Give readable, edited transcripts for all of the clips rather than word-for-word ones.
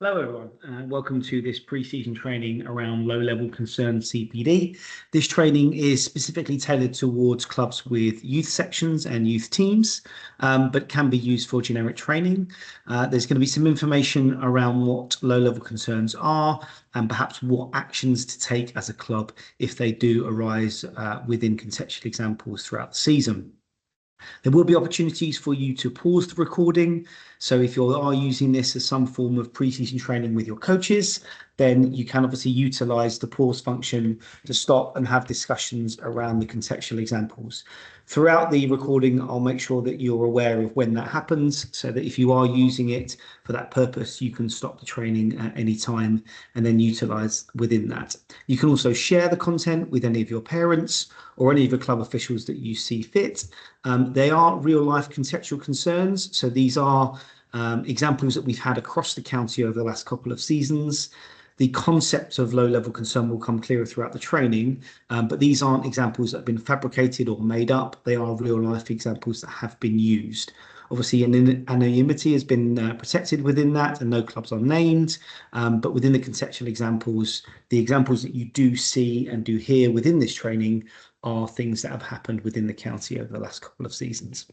Hello everyone, welcome to this pre-season training around low-level concern CPD. This training is specifically tailored towards clubs with youth sections and youth teams, but can be used for generic training. There's going to be some information around what low-level concerns are and perhaps what actions to take as a club if they do arise within contextual examples throughout the season. There will be opportunities for you to pause the recording. So if you are using this as some form of pre-season training with your coaches, then you can obviously utilize the pause function to stop and have discussions around the contextual examples. Throughout the recording, I'll make sure that you're aware of when that happens so that if you are using it for that purpose, you can stop the training at any time and then utilize within that. You can also share the content with any of your parents or any of the club officials that you see fit. They are real life contextual concerns. So these are examples that we've had across the county over the last couple of seasons. The concept of low-level concern will come clearer throughout the training, but these aren't examples that have been fabricated or made up. They are real-life examples that have been used. Obviously, anonymity has been protected within that, and no clubs are named. But within the contextual examples, the examples that you do see and do hear within this training are things that have happened within the county over the last couple of seasons.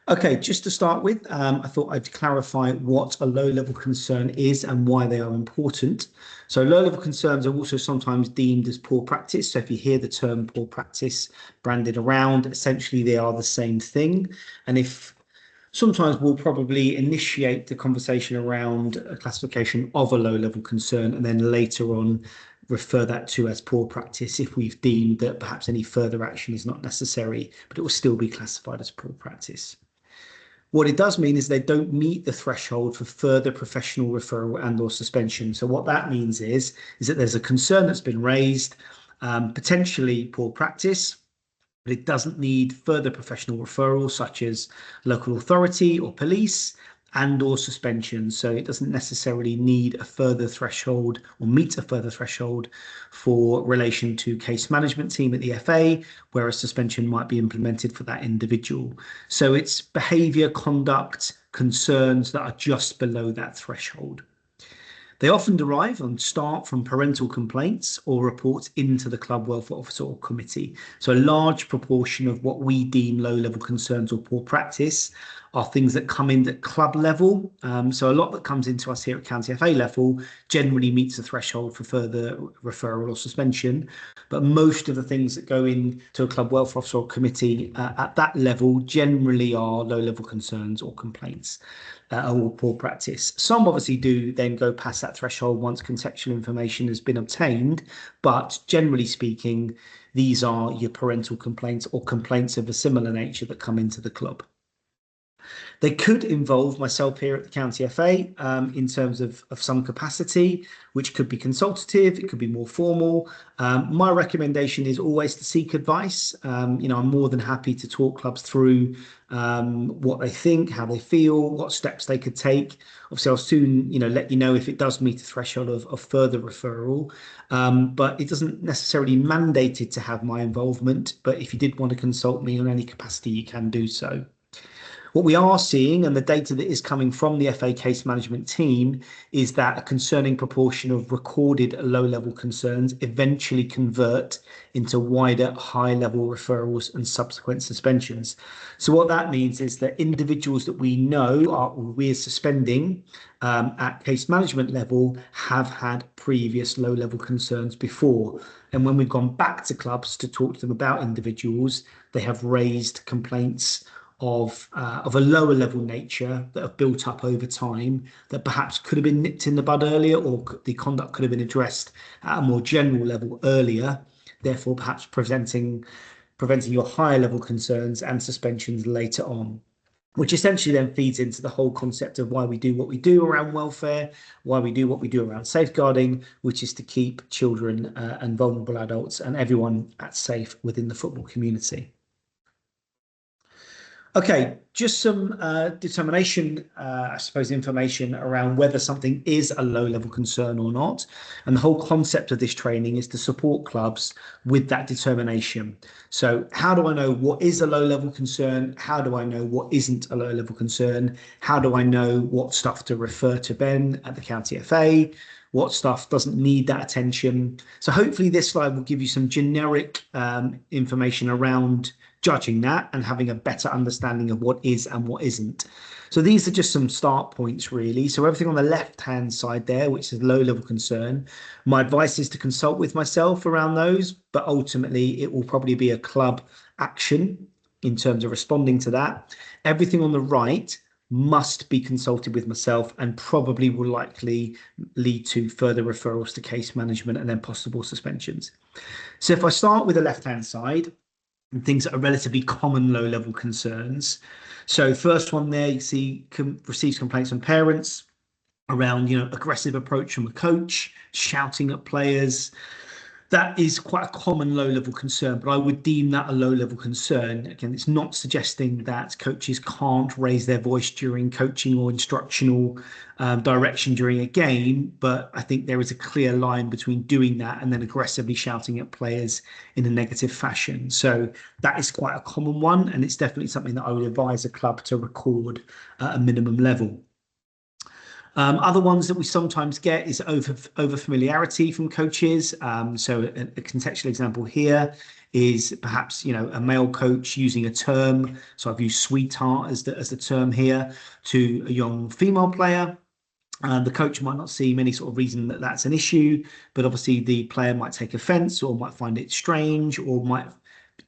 Okay, just to start with, I thought I'd clarify what a low-level concern is and why they are important. So low-level concerns are also sometimes deemed as poor practice. So if you hear the term poor practice branded around, essentially they are the same thing. And if sometimes we'll probably initiate the conversation around a classification of a low-level concern and then later on refer that to as poor practice if we've deemed that perhaps any further action is not necessary, but it will still be classified as poor practice. What it does mean is they don't meet the threshold for further professional referral and or suspension. So what that means is that there's a concern that's been raised, potentially poor practice, but it doesn't need further professional referral such as local authority or police and or suspension. So it doesn't necessarily need a further threshold or meet a further threshold for relation to case management team at the FA, where a suspension might be implemented for that individual. So it's behaviour, conduct, concerns that are just below that threshold. They often derive and start from parental complaints or reports into the club welfare officer or committee. So a large proportion of what we deem low-level concerns or poor practice are things that come in at club level. So a lot that comes into us here at County FA level generally meets the threshold for further referral or suspension. But most of the things that go into a club welfare officer or committee at that level generally are low-level concerns or complaints. Or poor practice. Some obviously do then go past that threshold once contextual information has been obtained, but generally speaking, these are your parental complaints or complaints of a similar nature that come into the club. They could involve myself here at the County FA in terms of some capacity, which could be consultative, it could be more formal. My recommendation is always to seek advice. I'm more than happy to talk clubs through what they think, how they feel, what steps they could take. Obviously, I'll soon, let you know if it does meet a threshold of further referral, but it doesn't necessarily mandate it to have my involvement. But if you did want to consult me on any capacity, you can do so. What we are seeing, and the data that is coming from the FA case management team, is that a concerning proportion of recorded low-level concerns eventually convert into wider high-level referrals and subsequent suspensions. So what that means is that individuals that we know we're suspending at case management level have had previous low-level concerns before. And when we've gone back to clubs to talk to them about individuals, they have raised complaints of a lower level nature that have built up over time that perhaps could have been nipped in the bud earlier, or the conduct could have been addressed at a more general level earlier, therefore perhaps preventing your higher level concerns and suspensions later on, which essentially then feeds into the whole concept of why we do what we do around welfare, why we do what we do around safeguarding, which is to keep children and vulnerable adults and everyone safe within the football community. Okay, just some determination, I suppose, information around whether something is a low-level concern or not. And the whole concept of this training is to support clubs with that determination. So how do I know what is a low-level concern? How do I know what isn't a low-level concern? How do I know what stuff to refer to Ben at the County FA? What stuff doesn't need that attention? So hopefully this slide will give you some generic information around judging that and having a better understanding of what is and what isn't. So these are just some start points, really. So everything on the left-hand side there, which is low-level concern, my advice is to consult with myself around those, but ultimately it will probably be a club action in terms of responding to that. Everything on the right must be consulted with myself and probably will likely lead to further referrals to case management and then possible suspensions. So if I start with the left-hand side, and things that are relatively common low-level concerns. So first one there, you see receives complaints from parents around, aggressive approach from a coach, shouting at players. That is quite a common low-level concern, but I would deem that a low-level concern. Again, it's not suggesting that coaches can't raise their voice during coaching or instructional direction during a game, but I think there is a clear line between doing that and then aggressively shouting at players in a negative fashion. So that is quite a common one, and it's definitely something that I would advise a club to record at a minimum level. Other ones that we sometimes get is over familiarity from coaches. So a contextual example here is perhaps a male coach using a term. So I've used sweetheart as the term here to a young female player. The coach might not see any sort of reason that that's an issue, but obviously the player might take offence or might find it strange or might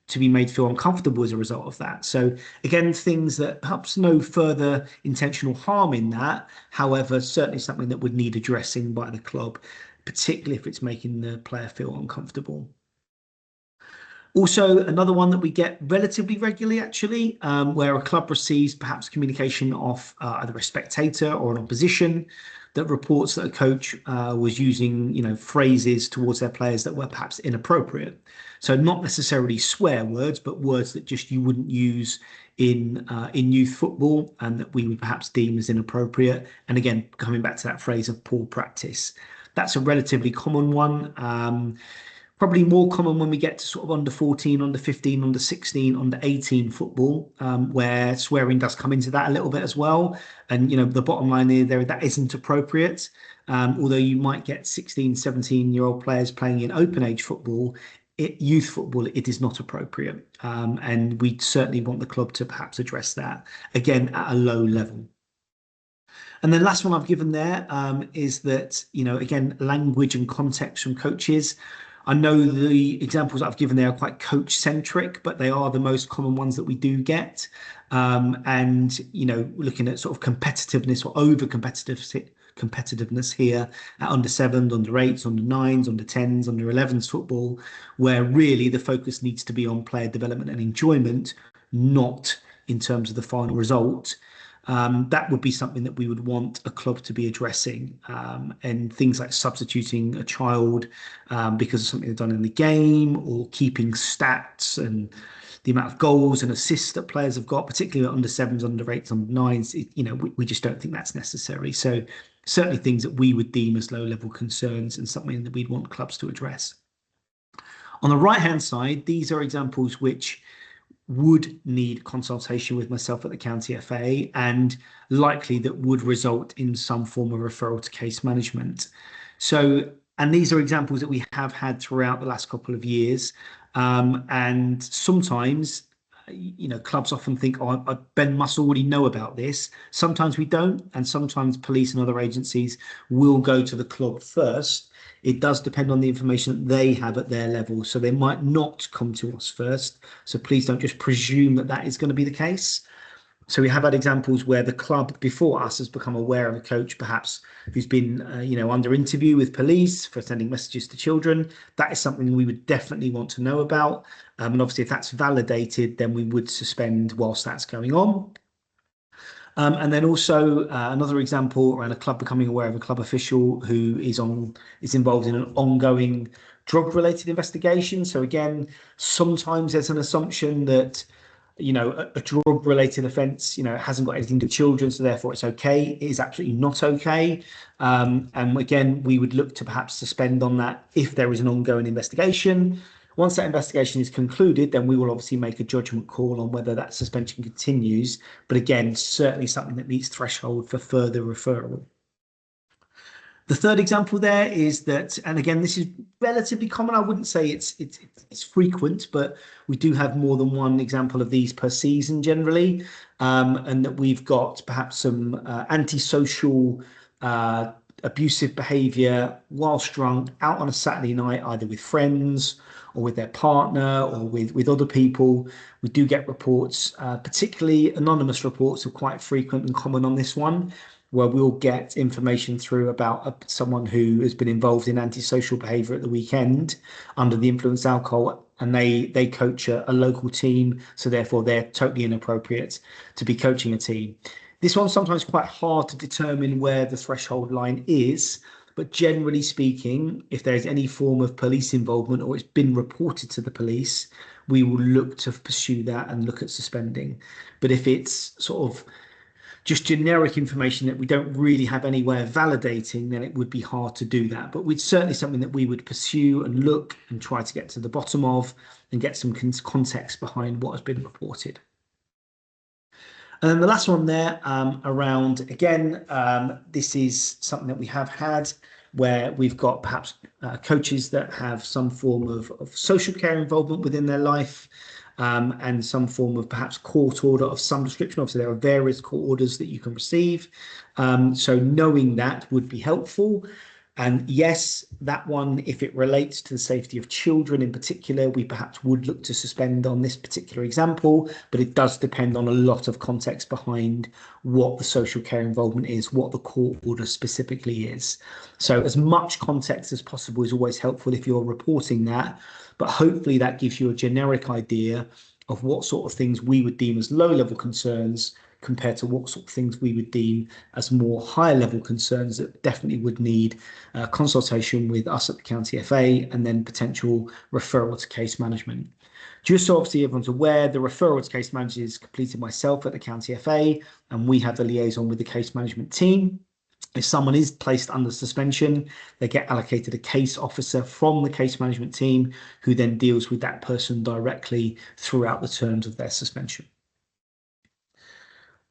to be made feel uncomfortable as a result of that. So again, things that perhaps no further intentional harm in that, however, certainly something that would need addressing by the club, particularly if it's making the player feel uncomfortable. Also, another one that we get relatively regularly, actually, where a club receives perhaps communication off either a spectator or an opposition that reports that a coach was using, phrases towards their players that were perhaps inappropriate. So not necessarily swear words, but words that just you wouldn't use in youth football and that we would perhaps deem as inappropriate. And again, coming back to that phrase of poor practice, that's a relatively common one. Probably more common when we get to sort of under 14, under 15, under 16, under 18 football, where swearing does come into that a little bit as well. And, the bottom line there that isn't appropriate. Although you might get 16, 17-year-old players playing in open age football, youth football, it is not appropriate. And we certainly want the club to perhaps address that, again, at a low level. And then last one I've given there is that, again, language and context from coaches. I know the examples I've given there are quite coach centric, but they are the most common ones that we do get. And, looking at sort of competitiveness or over competitiveness here at under 7s, under 8s, under 9s, under 10s, under 11s football, where really the focus needs to be on player development and enjoyment, not in terms of the final result. That would be something that we would want a club to be addressing, and things like substituting a child because of something they've done in the game, or keeping stats and the amount of goals and assists that players have got, particularly under 7s, under 8s, under 9s. We just don't think that's necessary. So certainly things that we would deem as low-level concerns and something that we'd want clubs to address. On the right-hand side, these are examples which would need consultation with myself at the County FA and likely that would result in some form of referral to case management. So, and these are examples that we have had throughout the last couple of years. And sometimes, clubs often think, oh, Ben must already know about this. Sometimes we don't. And sometimes police and other agencies will go to the club first. It does depend on the information that they have at their level. So they might not come to us first. So please don't just presume that that is going to be the case. So we have had examples where the club before us has become aware of a coach, perhaps who's been, under interview with police for sending messages to children. That is something we would definitely want to know about. And obviously, if that's validated, then we would suspend whilst that's going on. And then also another example around a club becoming aware of a club official who is involved in an ongoing drug-related investigation. So again, sometimes there's an assumption that a drug-related offence, it hasn't got anything to do with children, so therefore it's okay. It is absolutely not okay. And again, we would look to perhaps suspend on that if there is an ongoing investigation. Once that investigation is concluded, then we will obviously make a judgment call on whether that suspension continues. But again, certainly something that meets threshold for further referral. The third example there is that, and again, this is relatively common. I wouldn't say it's frequent, but we do have more than one example of these per season generally, and that we've got perhaps some antisocial, abusive behaviour whilst drunk out on a Saturday night, either with friends or with their partner or with other people. We do get reports, particularly anonymous reports are quite frequent and common on this one, where we'll get information through about someone who has been involved in antisocial behaviour at the weekend under the influence of alcohol, and they coach a local team, so therefore they're totally inappropriate to be coaching a team. This one's sometimes quite hard to determine where the threshold line is, but generally speaking, if there's any form of police involvement or it's been reported to the police, we will look to pursue that and look at suspending. But if it's sort of just generic information that we don't really have any way of validating, then it would be hard to do that. But it's certainly something that we would pursue and look and try to get to the bottom of and get some context behind what has been reported. And then the last one there around, again, this is something that we have had where we've got perhaps coaches that have some form of social care involvement within their life, and some form of perhaps court order of some description. Obviously, there are various court orders that you can receive. So knowing that would be helpful. And yes, that one, if it relates to the safety of children in particular, we perhaps would look to suspend on this particular example, but it does depend on a lot of context behind what the social care involvement is, what the court order specifically is. So as much context as possible is always helpful if you're reporting that, but hopefully that gives you a generic idea of what sort of things we would deem as low-level concerns compared to what sort of things we would deem as more higher-level concerns that definitely would need consultation with us at the County FA and then potential referral to case management. Just so obviously everyone's aware, the referral to case management is completed myself at the County FA, and we have the liaison with the case management team. If someone is placed under suspension, they get allocated a case officer from the case management team who then deals with that person directly throughout the terms of their suspension.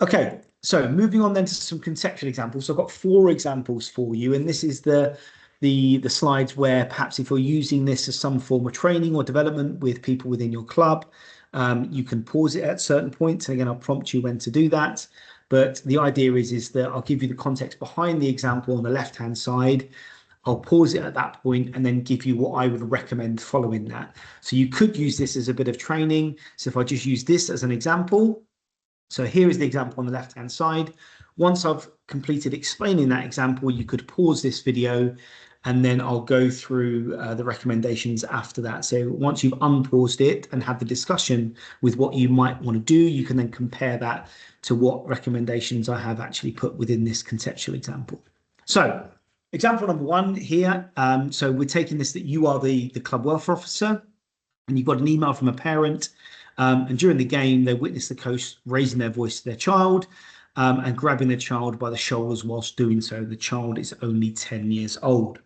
Okay, so moving on then to some conceptual examples. So I've got 4 examples for you, and this is the slides where perhaps if you're using this as some form of training or development with people within your club, you can pause it at certain points. And again, I'll prompt you when to do that. But the idea is that I'll give you the context behind the example on the left-hand side. I'll pause it at that point and then give you what I would recommend following that. So you could use this as a bit of training. So if I just use this as an example, so here is the example on the left-hand side. Once I've completed explaining that example, you could pause this video and then I'll go through the recommendations after that. So once you've unpaused it and had the discussion with what you might want to do, you can then compare that to what recommendations I have actually put within this conceptual example. So example number 1 here. So we're taking this that you are the club welfare officer and you've got an email from a parent, and during the game, they witness the coach raising their voice to their child and grabbing their child by the shoulders whilst doing so. The child is only 10 years old.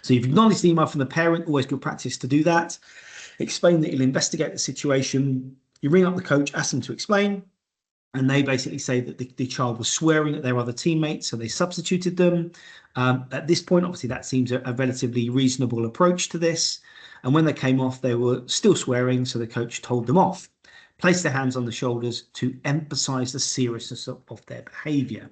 So you've acknowledged the email from the parent, always good practice to do that. Explain that you'll investigate the situation. You ring up the coach, ask them to explain, and they basically say that the child was swearing at their other teammates, so they substituted them. At this point, obviously, that seems a relatively reasonable approach to this. And when they came off, they were still swearing, so the coach told them off. Place their hands on the shoulders to emphasize the seriousness of their behavior.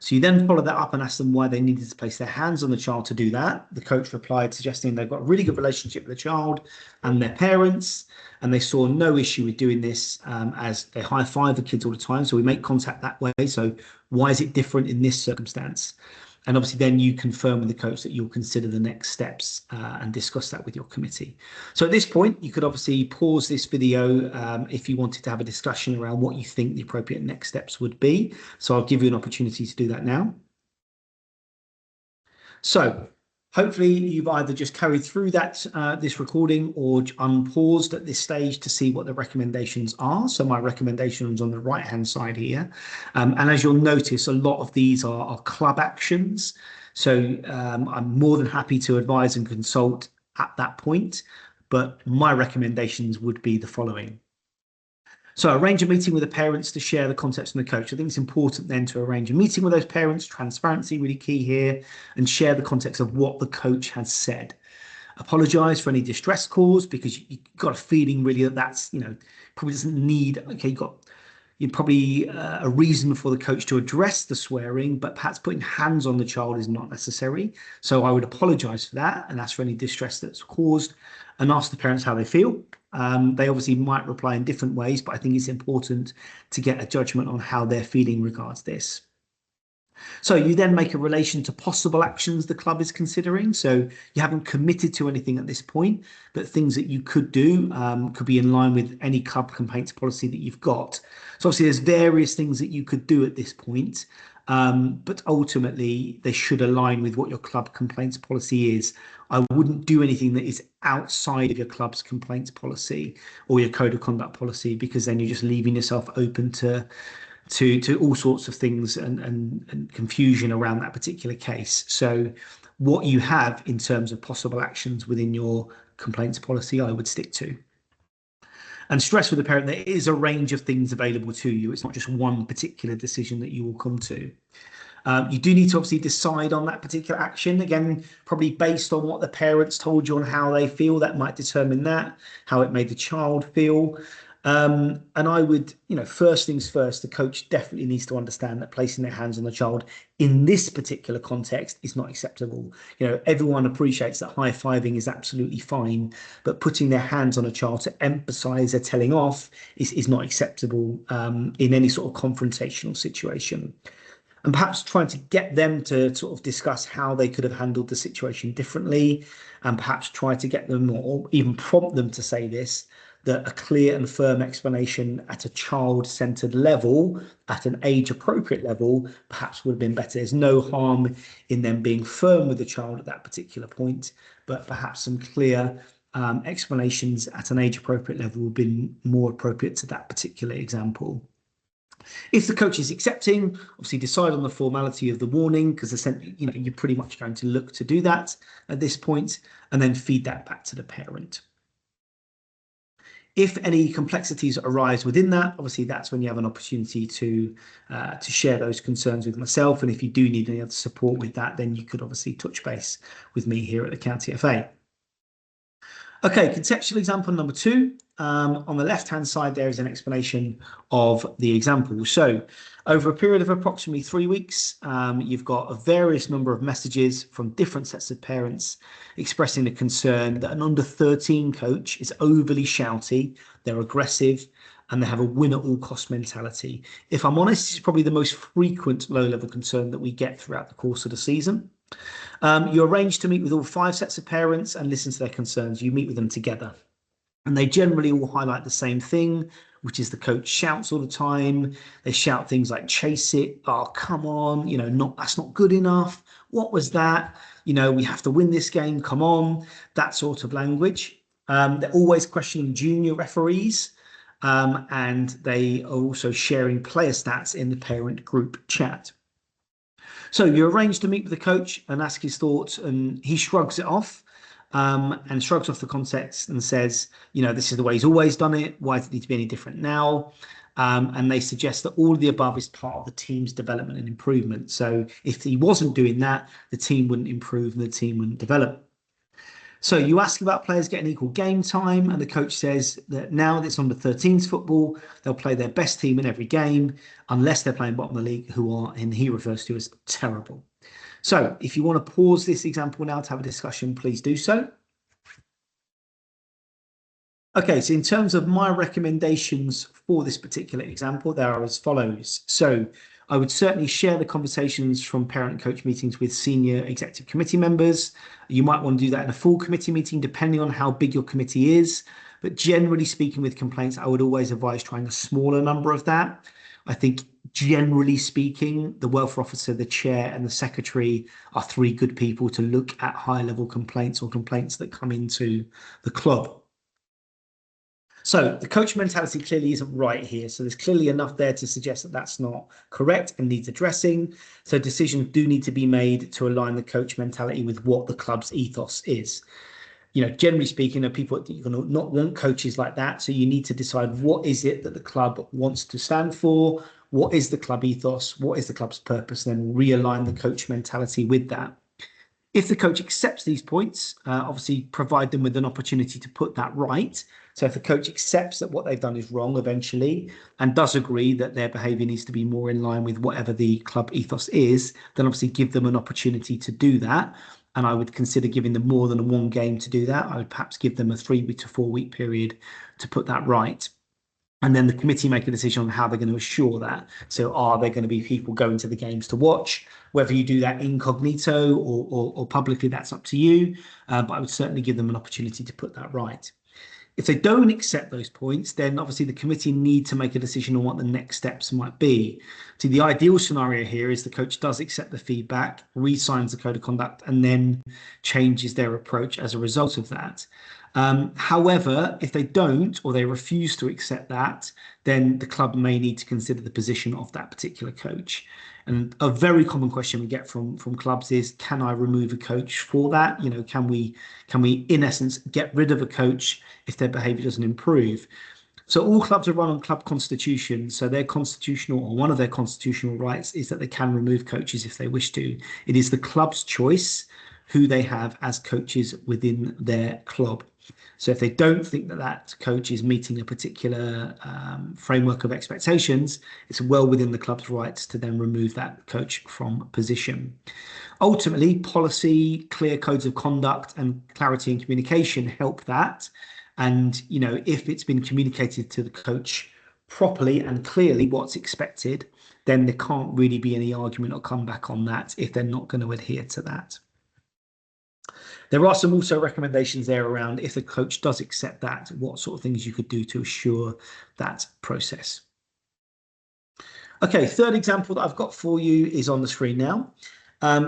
So you then follow that up and ask them why they needed to place their hands on the child to do that. The coach replied, suggesting they've got a really good relationship with the child and their parents, and they saw no issue with doing this, as they high-five the kids all the time. So we make contact that way. So why is it different in this circumstance? And obviously then you confirm with the coach that you'll consider the next steps and discuss that with your committee. So at this point, you could obviously pause this video if you wanted to have a discussion around what you think the appropriate next steps would be. So I'll give you an opportunity to do that now. So Hopefully you've either just carried through that this recording or unpaused at this stage to see what the recommendations are. So my recommendations on the right hand side here. And as you'll notice, a lot of these are club actions. So I'm more than happy to advise and consult at that point. But my recommendations would be the following. So arrange a meeting with the parents to share the concepts from the coach. I think it's important then to arrange a meeting with those parents, transparency really key here, and share the context of what the coach has said. Apologize for any distress caused because you got a feeling really that that's, probably doesn't need, okay, you're probably a reason for the coach to address the swearing, but perhaps putting hands on the child is not necessary. So I would apologize for that and ask for any distress that's caused and ask the parents how they feel. They obviously might reply in different ways, but I think it's important to get a judgment on how they're feeling regards this. So you then make a relation to possible actions the club is considering. So you haven't committed to anything at this point, but things that you could do could be in line with any club complaints policy that you've got. So obviously there's various things that you could do at this point, but ultimately they should align with what your club complaints policy is. I wouldn't do anything that is outside of your club's complaints policy or your code of conduct policy, because then you're just leaving yourself open to all sorts of things and confusion around that particular case. So what you have in terms of possible actions within your complaints policy, I would stick to. And stress with the parent, there is a range of things available to you. It's not just one particular decision that you will come to. You do need to obviously decide on that particular action. Again, probably based on what the parents told you and how they feel, that might determine how it made the child feel. And I would, first things first, the coach definitely needs to understand that placing their hands on the child in this particular context is not acceptable. Everyone appreciates that high-fiving is absolutely fine, but putting their hands on a child to emphasize a telling off is not acceptable in any sort of confrontational situation. And perhaps trying to get them to sort of discuss how they could have handled the situation differently, and perhaps try to get them or even prompt them to say this, that a clear and firm explanation at a child-centered level, at an age-appropriate level, perhaps would have been better. There's no harm in them being firm with the child at that particular point, but perhaps some clear explanations at an age-appropriate level would have been more appropriate to that particular example. If the coach is accepting, obviously decide on the formality of the warning, because essentially, you're pretty much going to look to do that at this point, and then feed that back to the parent. If any complexities arise within that, obviously that's when you have an opportunity to share those concerns with myself. And if you do need any other support with that, then you could obviously touch base with me here at the County FA. Okay, contextual example number 2. On the left-hand side, there is an explanation of the example. So over a period of approximately 3 weeks, you've got a various number of messages from different sets of parents expressing the concern that an under-13 coach is overly shouty, they're aggressive, and they have a win-at-all-cost mentality. If I'm honest, this is probably the most frequent low-level concern that we get throughout the course of the season. You arrange to meet with all 5 sets of parents and listen to their concerns. You meet with them together. And they generally all highlight the same thing, which is the coach shouts all the time. They shout things like, chase it, oh, come on, that's not good enough. What was that? We have to win this game, come on, that sort of language. They're always questioning junior referees, and they are also sharing player stats in the parent group chat. So you arrange to meet with the coach and ask his thoughts, and he shrugs it off. And shrugs off the context and says, this is the way he's always done it. Why does it need to be any different now? And they suggest that all of the above is part of the team's development and improvement. So if he wasn't doing that, the team wouldn't improve and the team wouldn't develop. So you ask about players getting equal game time, and the coach says that now that it's under 13s football, they'll play their best team in every game, unless they're playing bottom of the league, who are, and he refers to as terrible. So if you want to pause this example now to have a discussion, please do so. Okay, so in terms of my recommendations for this particular example, they are as follows. So I would certainly share the conversations from parent and coach meetings with senior executive committee members. You might want to do that in a full committee meeting, depending on how big your committee is. But generally speaking, with complaints, I would always advise trying a smaller number of that. I think generally speaking, the welfare officer, the chair, and the secretary are three good people to look at high-level complaints or complaints that come into the club. So the coach mentality clearly isn't right here. So there's clearly enough there to suggest that that's not correct and needs addressing. So decisions do need to be made to align the coach mentality with what the club's ethos is. Generally speaking, people you're going to not want coaches like that. So you need to decide what is it that the club wants to stand for, what is the club ethos, what is the club's purpose, and then realign the coach mentality with that. If the coach accepts these points, obviously provide them with an opportunity to put that right. So if the coach accepts that what they've done is wrong eventually and does agree that their behaviour needs to be more in line with whatever the club ethos is, then obviously give them an opportunity to do that. And I would consider giving them more than one game to do that. I would perhaps give them a 3 to 4 week period to put that right. And then the committee make a decision on how they're going to assure that. So are there going to be people going to the games to watch? Whether you do that incognito or publicly, that's up to you. But I would certainly give them an opportunity to put that right. If they don't accept those points, then obviously the committee need to make a decision on what the next steps might be. So the ideal scenario here is the coach does accept the feedback, re-signs the code of conduct, and then changes their approach as a result of that. However, if they don't or they refuse to accept that, then the club may need to consider the position of that particular coach. And a very common question we get from clubs is, can I remove a coach for that? Can we in essence get rid of a coach if their behaviour doesn't improve? So all clubs are run on club constitution. So their constitutional, or one of their constitutional rights, is that they can remove coaches if they wish to. It is the club's choice who they have as coaches within their club. So if they don't think that that coach is meeting a particular framework of expectations, it's well within the club's rights to then remove that coach from position. Ultimately, policy, clear codes of conduct, and clarity and communication help that. And, if it's been communicated to the coach properly and clearly what's expected, then there can't really be any argument or comeback on that if they're not going to adhere to that. There are some also recommendations there around if the coach does accept that, what sort of things you could do to assure that process. Okay, third example that I've got for you is on the screen now.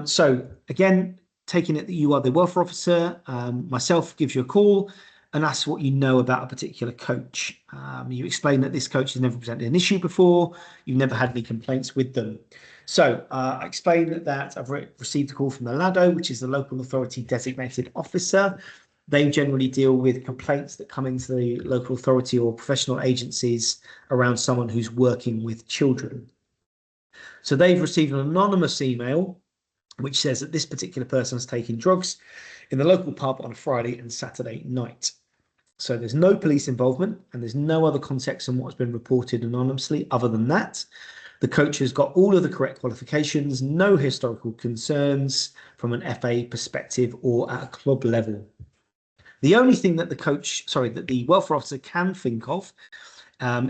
So again, taking it that you are the welfare officer, myself gives you a call and asks what you know about a particular coach. You explain that this coach has never presented an issue before, you've never had any complaints with them. So I explain that I've received a call from the LADO, which is the local authority designated officer. They generally deal with complaints that come into the local authority or professional agencies around someone who's working with children. So they've received an anonymous email which says that this particular person is taking drugs in the local pub on a Friday and Saturday night. So there's no police involvement and there's no other context on what's been reported anonymously other than that. The coach has got all of the correct qualifications, no historical concerns from an FA perspective or at a club level. The only thing that the welfare officer can think of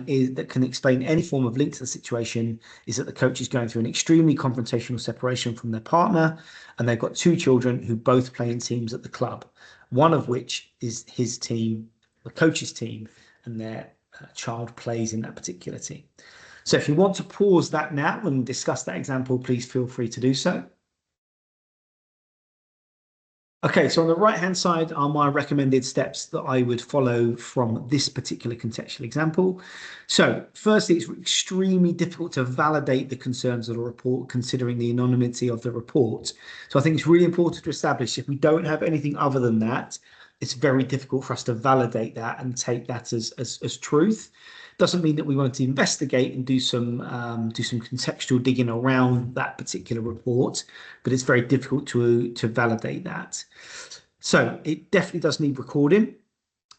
is that can explain any form of link to the situation is that the coach is going through an extremely confrontational separation from their partner, and they've got 2 children who both play in teams at the club, one of which is his team, the coach's team, and their child plays in that particular team. So if you want to pause that now and discuss that example, please feel free to do so. Okay, so on the right-hand side are my recommended steps that I would follow from this particular contextual example. So firstly, it's extremely difficult to validate the concerns of a report considering the anonymity of the report. So I think it's really important to establish if we don't have anything other than that, it's very difficult for us to validate that and take that as truth. Doesn't mean that we won't investigate and do some contextual digging around that particular report, but it's very difficult to validate that. So it definitely does need recording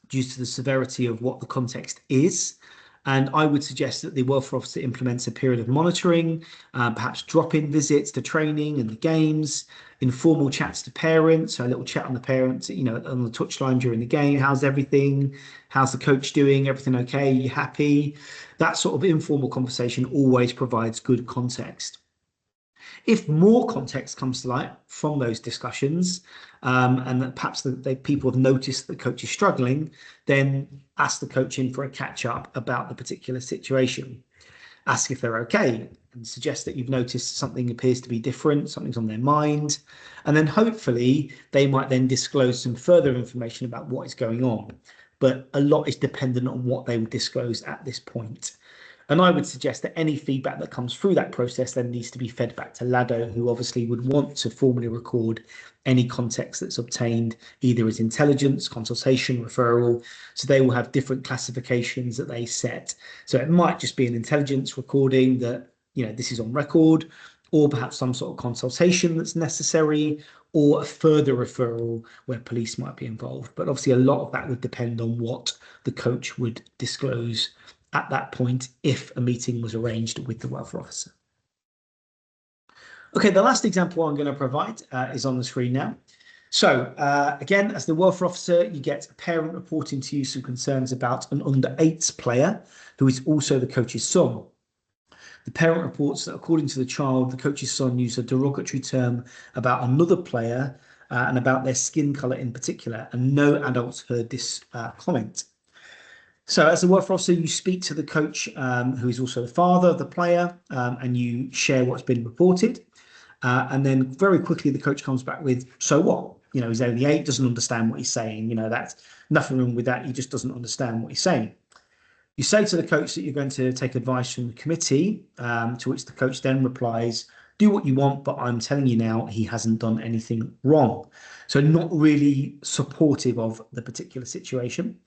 due to the severity of what the context is. And I would suggest that the welfare officer implements a period of monitoring, perhaps drop-in visits to training and the games, informal chats to parents, so a little chat on the parents, on the touchline during the game. How's everything? How's the coach doing? Everything okay? Are you happy? That sort of informal conversation always provides good context. If more context comes to light from those discussions, and that perhaps people have noticed that the coach is struggling, then ask the coach in for a catch up about the particular situation. ask if they're okay, and suggest that you've noticed something appears to be different, something's on their mind. And then hopefully they might then disclose some further information about what is going on. But a lot is dependent on what they will disclose at this point. And I would suggest that any feedback that comes through that process then needs to be fed back to LADO, who obviously would want to formally record any context that's obtained, either as intelligence, consultation, referral. So they will have different classifications that they set. So it might just be an intelligence recording that, this is on record, or perhaps some sort of consultation that's necessary, or a further referral where police might be involved. But obviously a lot of that would depend on what the coach would disclose at that point if a meeting was arranged with the welfare officer. Okay, the last example I'm going to provide is on the screen now. So again, as the welfare officer, you get a parent reporting to you some concerns about an under-8s player who is also the coach's son. The parent reports that according to the child, the coach's son used a derogatory term about another player and about their skin colour in particular, and no adults heard this comment. So as a welfare officer, you speak to the coach, who is also the father of the player, and you share what's been reported. And then very quickly, the coach comes back with, so what? He's only 8, doesn't understand what he's saying. That's nothing wrong with that. He just doesn't understand what he's saying. You say to the coach that you're going to take advice from the committee, to which the coach then replies, do what you want, but I'm telling you now, he hasn't done anything wrong. So not really supportive of the particular situation.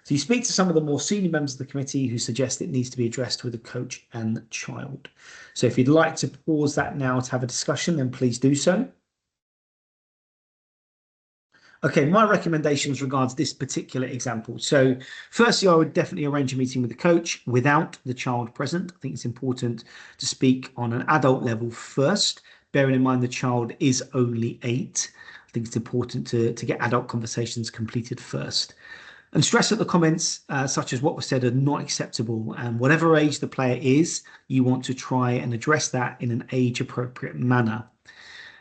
So you speak to some of the more senior members of the committee who suggest it needs to be addressed with the coach and the child. So if you'd like to pause that now to have a discussion, then please do so. Okay, my recommendations regards this particular example. So firstly, I would definitely arrange a meeting with the coach without the child present. I think it's important to speak on an adult level first, bearing in mind the child is only 8. I think it's important to get adult conversations completed first. And stress that the comments, such as what was said, are not acceptable. And whatever age the player is, you want to try and address that in an age-appropriate manner.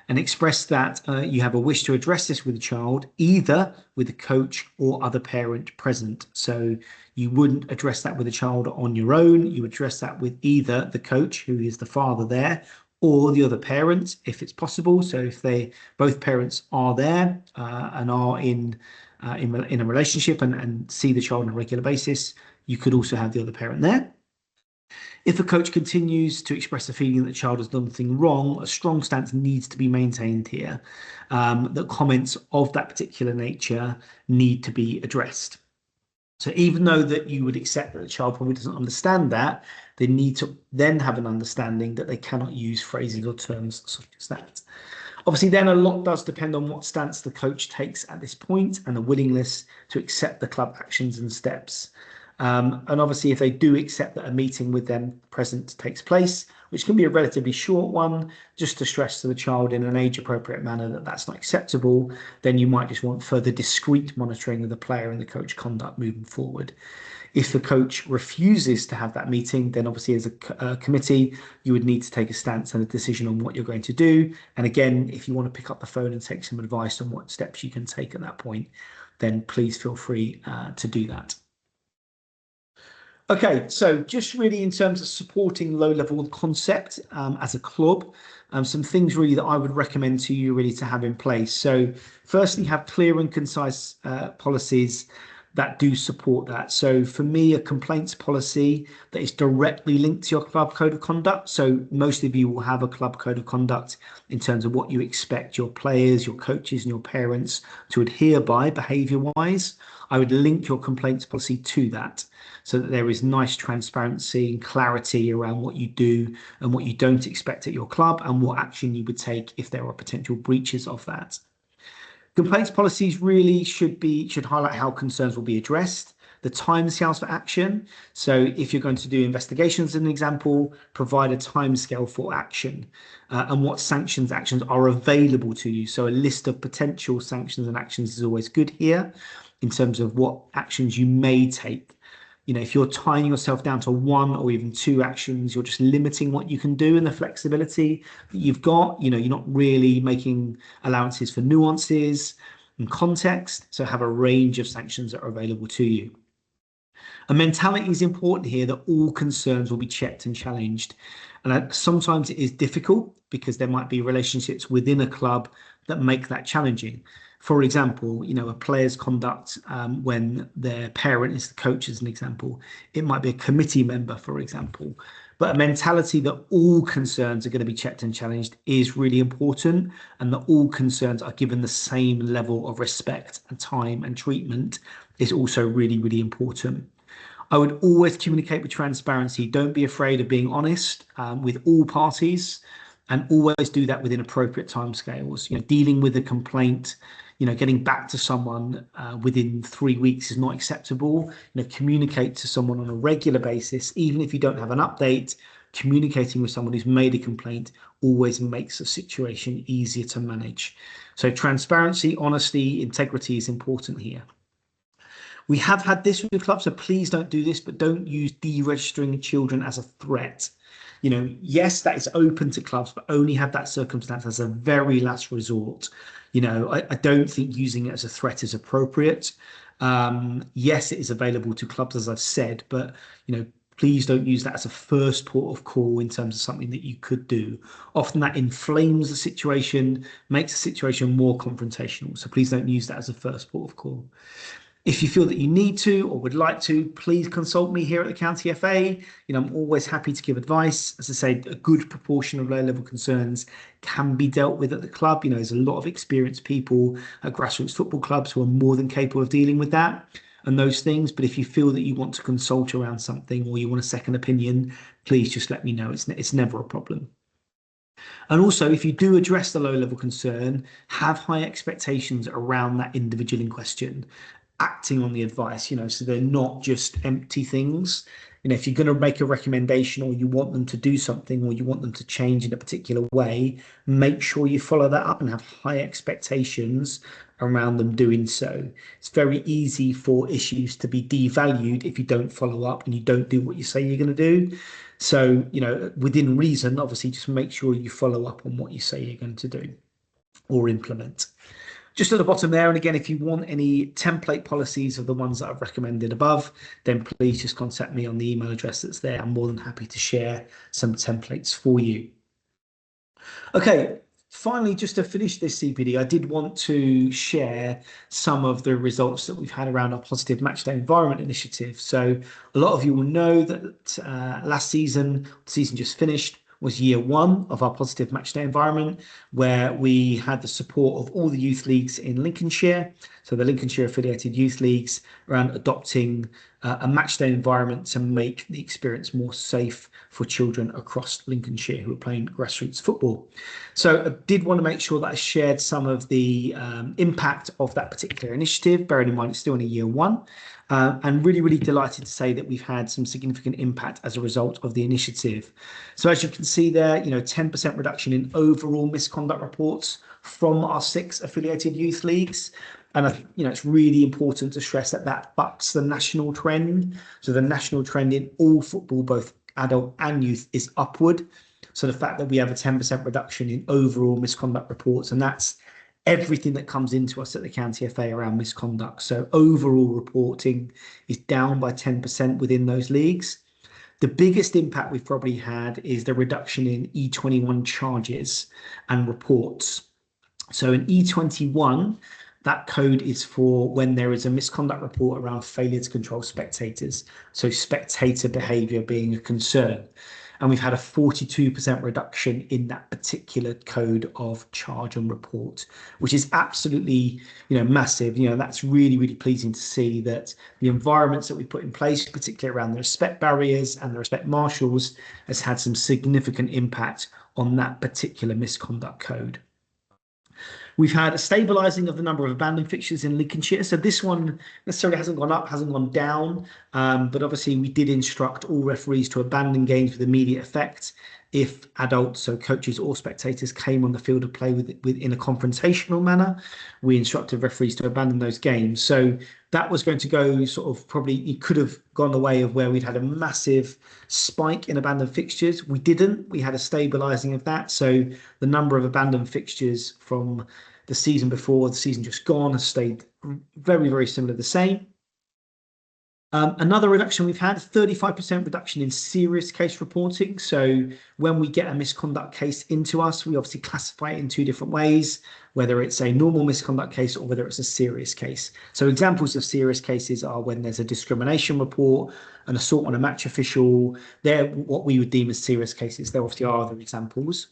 And express that you have a wish to address this with the child, either with the coach or other parent present. So you wouldn't address that with the child on your own. You address that with either the coach, who is the father there, or the other parent, if it's possible. So if both parents are there and are in a relationship and see the child on a regular basis, you could also have the other parent there. If a coach continues to express a feeling that the child has done something wrong, a strong stance needs to be maintained here, that comments of that particular nature need to be addressed. So even though that you would accept that the child probably doesn't understand that, they need to then have an understanding that they cannot use phrases or terms such as that. Obviously, then a lot does depend on what stance the coach takes at this point and the willingness to accept the club actions and steps. And obviously, if they do accept that a meeting with them present takes place, which can be a relatively short one, just to stress to the child in an age-appropriate manner that that's not acceptable, then you might just want further discreet monitoring of the player and the coach conduct moving forward. If the coach refuses to have that meeting, then obviously as a committee, you would need to take a stance and a decision on what you're going to do. And again, if you want to pick up the phone and take some advice on what steps you can take at that point, then please feel free to do that. Okay, so just really in terms of supporting low-level concept as a club, some things really that I would recommend to you really to have in place. So firstly, have clear and concise policies that do support that. So for me, a complaints policy that is directly linked to your club code of conduct. So most of you will have a club code of conduct in terms of what you expect your players, your coaches and your parents to adhere by behavior-wise. I would link your complaints policy to that so that there is nice transparency and clarity around what you do and what you don't expect at your club and what action you would take if there are potential breaches of that. Complaints policies really should highlight how concerns will be addressed, the timescales for action. So if you're going to do investigations, as an example, provide a timescale for action and what actions are available to you. So a list of potential sanctions and actions is always good here in terms of what actions you may take. If you're tying yourself down to 1 or even 2 actions, you're just limiting what you can do and the flexibility that you've got. You're not really making allowances for nuances and context. So have a range of sanctions that are available to you. A mentality is important here that all concerns will be checked and challenged. And sometimes it is difficult because there might be relationships within a club that make that challenging. For example, a player's conduct when their parent is the coach, as an example. It might be a committee member, for example. But a mentality that all concerns are going to be checked and challenged is really important, and that all concerns are given the same level of respect and time and treatment is also really, really important. I would always communicate with transparency. Don't be afraid of being honest with all parties, and always do that within appropriate timescales. Dealing with a complaint, getting back to someone within 3 weeks is not acceptable. Communicate to someone on a regular basis, even if you don't have an update. Communicating with someone who's made a complaint always makes the situation easier to manage. So transparency, honesty, integrity is important here. We have had this with clubs, so please don't do this, but don't use deregistering children as a threat. Yes, that is open to clubs, but only have that circumstance as a very last resort. I don't think using it as a threat is appropriate. Yes, it is available to clubs, as I've said, but please don't use that as a first port of call in terms of something that you could do. Often that inflames the situation, makes the situation more confrontational. So please don't use that as a first port of call. If you feel that you need to or would like to, please consult me here at the County FA. I'm always happy to give advice. As I say, a good proportion of low-level concerns can be dealt with at the club. There's a lot of experienced people at grassroots football clubs who are more than capable of dealing with that and those things. But if you feel that you want to consult around something or you want a second opinion, please just let me know. It's never a problem. And also, if you do address the low-level concern, have high expectations around that individual in question, acting on the advice, so they're not just empty things. If you're going to make a recommendation or you want them to do something or you want them to change in a particular way, make sure you follow that up and have high expectations around them doing so. It's very easy for issues to be devalued if you don't follow up and you don't do what you say you're going to do. So, within reason, obviously, just make sure you follow up on what you say you're going to do or implement. Just at the bottom there, and again, if you want any template policies of the ones that I've recommended above, then please just contact me on the email address that's there. I'm more than happy to share some templates for you. Okay, finally, just to finish this CPD, I did want to share some of the results that we've had around our positive matchday environment initiative. So a lot of you will know that last season, the season just finished, was year one of our positive matchday environment, where we had the support of all the youth leagues in Lincolnshire, so the Lincolnshire affiliated youth leagues, around adopting a matchday environment to make the experience more safe for children across Lincolnshire who are playing grassroots football. So I did want to make sure that I shared some of the impact of that particular initiative, bearing in mind it's still in a year one. And really, really delighted to say that we've had some significant impact as a result of the initiative. So as you can see there, 10% reduction in overall misconduct reports from our 6 affiliated youth leagues. And it's really important to stress that that bucks the national trend. So the national trend in all football, both adult and youth, is upward. So the fact that we have a 10% reduction in overall misconduct reports, and that's everything that comes into us at the County FA around misconduct. So overall reporting is down by 10% within those leagues. The biggest impact we've probably had is the reduction in E21 charges and reports. So in E21, that code is for when there is a misconduct report around failure to control spectators. So spectator behaviour being a concern. And we've had a 42% reduction in that particular code of charge and report, which is absolutely, massive. That's really, really pleasing to see that the environments that we put in place, particularly around the respect barriers and the respect marshals, has had some significant impact on that particular misconduct code. We've had a stabilising of the number of abandoned fixtures in Lincolnshire. So this one necessarily hasn't gone up, hasn't gone down. But obviously we did instruct all referees to abandon games with immediate effect if adults, so coaches or spectators, came on the field of play in a confrontational manner. We instructed referees to abandon those games. So that was going to go it could have gone the way of where we'd had a massive spike in abandoned fixtures. We didn't. We had a stabilising of that. So the number of abandoned fixtures from the season before, the season just gone, has stayed very, very similar, the same. Another reduction we've had, 35% reduction in serious case reporting. So when we get a misconduct case into us, we obviously classify it in two different ways, whether it's a normal misconduct case or whether it's a serious case. So examples of serious cases are when there's a discrimination report, an assault on a match official. They're what we would deem as serious cases. There obviously are other examples.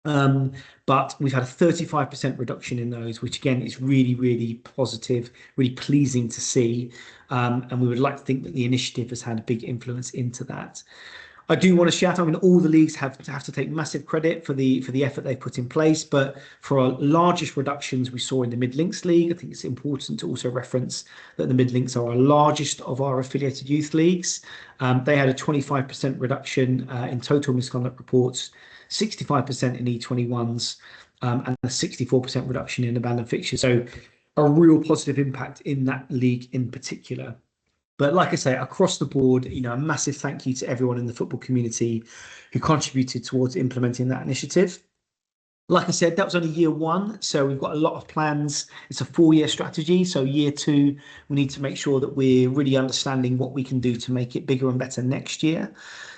But we've had a 35% reduction in those, which again is really, really positive, really pleasing to see. And we would like to think that the initiative has had a big influence into that. I do want to shout out, I mean, all the leagues have to take massive credit for the effort they've put in place. But for our largest reductions we saw in the Mid-Links League, I think it's important to also reference that the Mid-Links are our largest of our affiliated youth leagues. They had a 25% reduction in total misconduct reports, 65% in E21s, and a 64% reduction in abandoned fixtures. So a real positive impact in that league in particular. But like I say, across the board, a massive thank you to everyone in the football community who contributed towards implementing that initiative. Like I said, that was only year one, so we've got a lot of plans. It's a 4-year strategy. So year two, we need to make sure that we're really understanding what we can do to make it bigger and better next year.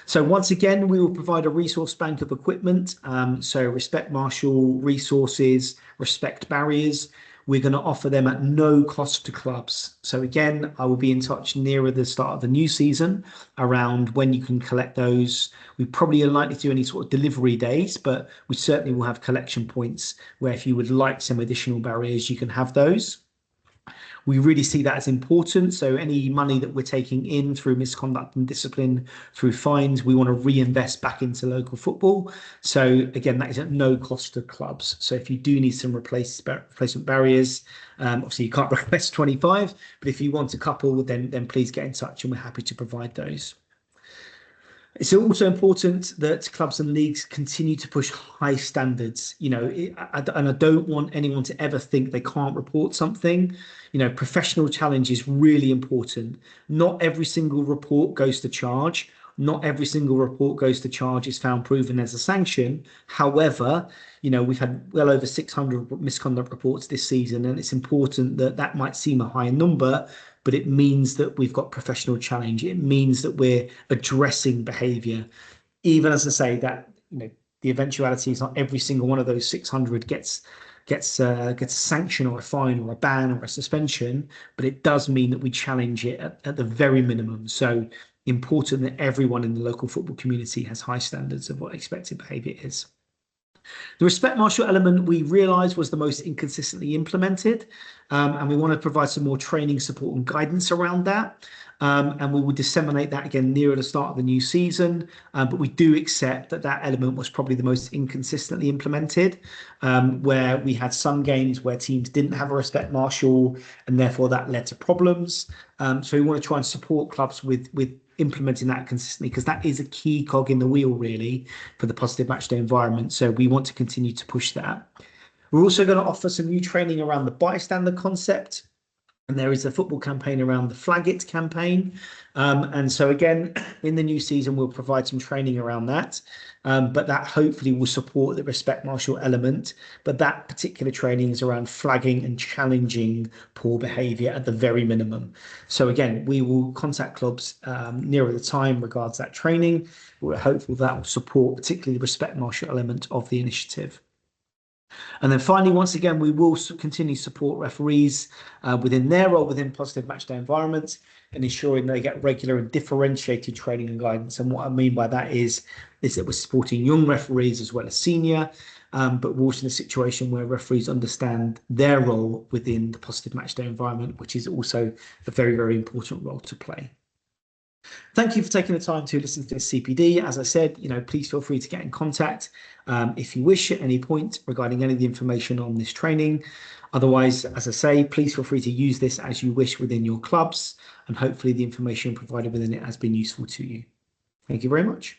So once again, we will provide a resource bank of equipment. So respect marshal resources, respect barriers. We're going to offer them at no cost to clubs. So again, I will be in touch nearer the start of the new season around when you can collect those. We probably are likely to do any sort of delivery days, but we certainly will have collection points where if you would like some additional barriers, you can have those. We really see that as important. So any money that we're taking in through misconduct and discipline, through fines, we want to reinvest back into local football. So again, that is at no cost to clubs. So if you do need some replacement barriers, obviously you can't request 25, but if you want a couple, then please get in touch and we're happy to provide those. It's also important that clubs and leagues continue to push high standards, and I don't want anyone to ever think they can't report something. Professional challenge is really important. Not every single report goes to charge. Not every single report goes to charge is found proven as a sanction. However, we've had well over 600 misconduct reports this season, and it's important that that might seem a high number, but it means that we've got professional challenge. It means that we're addressing behaviour. Even as I say that, the eventuality is not every single one of those 600 gets a sanction or a fine or a ban or a suspension, but it does mean that we challenge it at the very minimum. So important that everyone in the local football community has high standards of what expected behaviour is. The respect marshal element we realised was the most inconsistently implemented, and we want to provide some more training, support and guidance around that. And we will disseminate that again nearer the start of the new season. But we do accept that that element was probably the most inconsistently implemented, where we had some games where teams didn't have a respect marshal and therefore that led to problems. So we want to try and support clubs with implementing that consistently, because that is a key cog in the wheel really for the positive matchday environment. So we want to continue to push that. We're also going to offer some new training around the bystander concept. And there is a football campaign around the Flag It campaign. And so again, in the new season, we'll provide some training around that. But that hopefully will support the respect marshal element. But that particular training is around flagging and challenging poor behaviour at the very minimum. So again, we will contact clubs nearer the time regards that training. We're hopeful that will support particularly the respect marshal element of the initiative. And then finally, once again, we will continue to support referees within their role within positive matchday environments and ensuring they get regular and differentiated training and guidance. And what I mean by that is that we're supporting young referees as well as senior, but we're also in a situation where referees understand their role within the positive matchday environment, which is also a very, very important role to play. Thank you for taking the time to listen to this CPD. As I said, please feel free to get in contact if you wish at any point regarding any of the information on this training. Otherwise, as I say, please feel free to use this as you wish within your clubs, and hopefully the information provided within it has been useful to you. Thank you very much.